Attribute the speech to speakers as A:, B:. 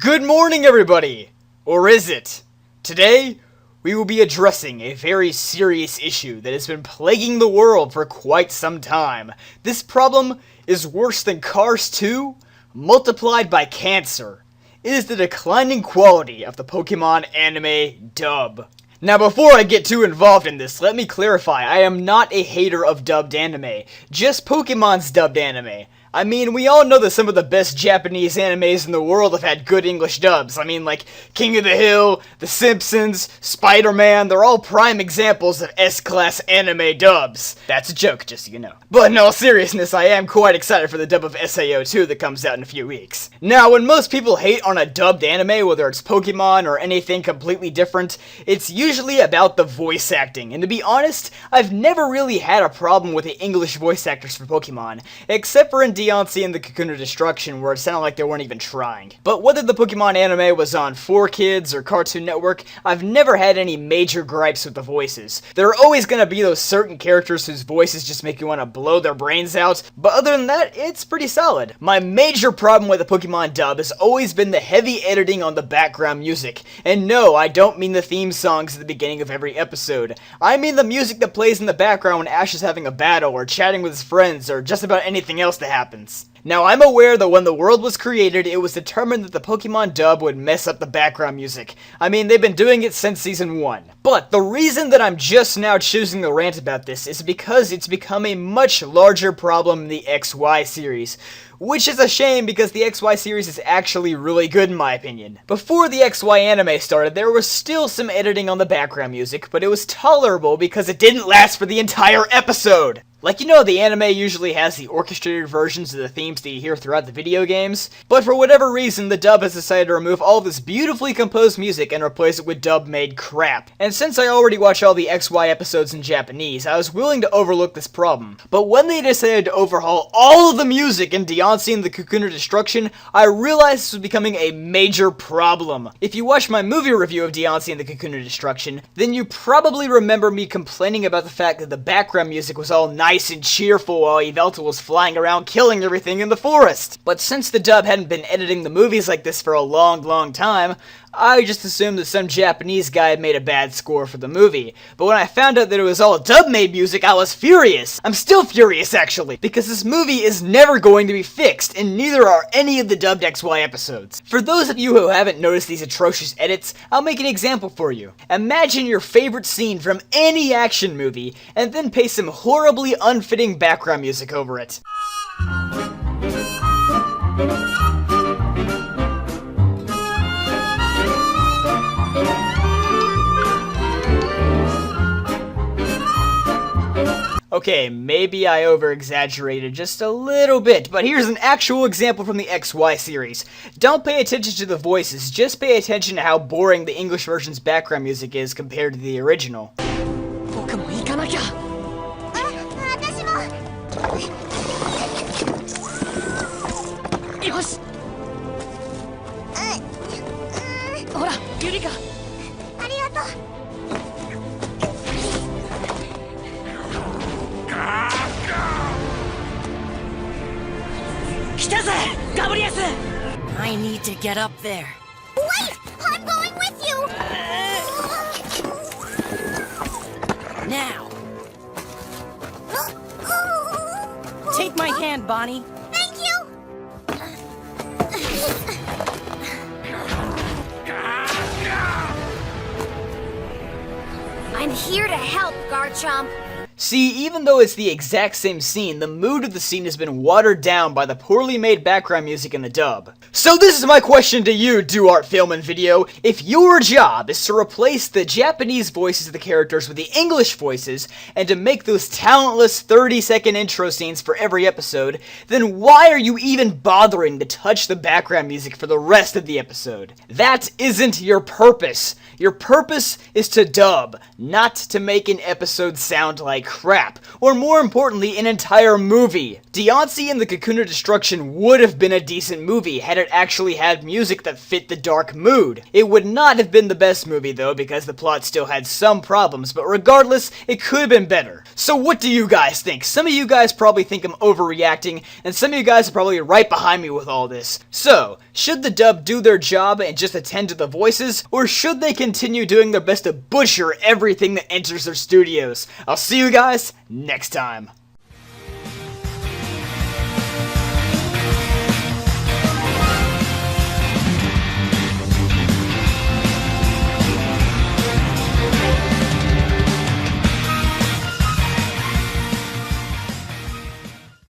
A: Good morning, everybody! Or is it? Today, we will be addressing a very serious issue that has been plaguing the world for quite some time. This problem is worse than Cars 2, multiplied by cancer. It is the declining quality of the Pokemon anime dub. Now, before I get too involved in this, let me clarify, I am not a hater of dubbed anime, just Pokemon's dubbed anime. I mean, we all know that some of the best Japanese animes in the world have had good English dubs. I mean, like King of the Hill, The Simpsons, Spider-Man, they're all prime examples of S-class anime dubs. That's a joke, just so you know. But in all seriousness, I am quite excited for the dub of SAO 2 that comes out in a few weeks. Now, when most people hate on a dubbed anime, whether it's Pokemon or anything completely different, it's usually about the voice acting. And to be honest, I've never really had a problem with the English voice actors for Pokemon, except for in Deontay and the Cocoon of Destruction, where it sounded like they weren't even trying. But whether the Pokemon anime was on 4Kids or Cartoon Network, I've never had any major gripes with the voices. There are always gonna be those certain characters whose voices just make you want to blow their brains out, but other than that, it's pretty solid. My major problem with the Pokemon dub has always been the heavy editing on the background music. And no, I don't mean the theme songs at the beginning of every episode. I mean the music that plays in the background when Ash is having a battle, or chatting with his friends, or just about anything else that happens. Now, I'm aware that when the world was created, it was determined that the Pokemon dub would mess up the background music. I mean, they've been doing it since Season 1. But the reason that I'm just now choosing to rant about this is because it's become a much larger problem in the XY series. Which is a shame because the XY series is actually really good in my opinion. Before the XY anime started, there was still some editing on the background music, but it was tolerable because it didn't last for the entire episode. Like, you know, the anime usually has the orchestrated versions of the themes that you hear throughout the video games, but for whatever reason, the dub has decided to remove all this beautifully composed music and replace it with dub-made crap. And since I already watch all the XY episodes in Japanese, I was willing to overlook this problem. But when they decided to overhaul all of the music in Deontay and the Cocoon of Destruction, I realized this was becoming a major problem. If you watch my movie review of Deontay and the Cocoon of Destruction, then you probably remember me complaining about the fact that the background music was all nice and cheerful while Yveltal was flying around killing everything in the forest. But since the dub hadn't been editing the movies like this for a long time, I just assumed that some Japanese guy had made a bad score for the movie. But when I found out that it was all dub-made music, I was furious. I'm still furious, actually, because this movie is never going to be fixed, and neither are any of the dubbed XY episodes. For those of you who haven't noticed these atrocious edits, I'll make an example for you. Imagine your favorite scene from any action movie, and then pay some horribly unfitting background music over it. Okay, maybe I over-exaggerated just a little bit, but here's an actual example from the XY series. Don't pay attention to the voices, just pay attention to how boring the English version's background music is compared to the original.
B: I need to get up there.
C: Wait! I'm going with you!
B: Now! Take my hand, Bonnie.
C: Thank you! I'm here to help, Garchomp.
A: See, even though it's the exact same scene, the mood of the scene has been watered down by the poorly made background music in the dub. So this is my question to you, Do Art Film and Video. If your job is to replace the Japanese voices of the characters with the English voices, and to make those talentless 30-second intro scenes for every episode, then why are you even bothering to touch the background music for the rest of the episode? That isn't your purpose. Your purpose is to dub, not to make an episode sound like crap, or more importantly, an entire movie. Deontay and the Cocoon of Destruction would have been a decent movie had it actually had music that fit the dark mood. It would not have been the best movie though, because the plot still had some problems, but regardless, it could have been better. So what do you guys think? Some of you guys probably think I'm overreacting, and some of you guys are probably right behind me with all this. So, Should the dub do their job and just attend to the voices, or should they continue doing their best to butcher everything that enters their studios? I'll see you guys next time.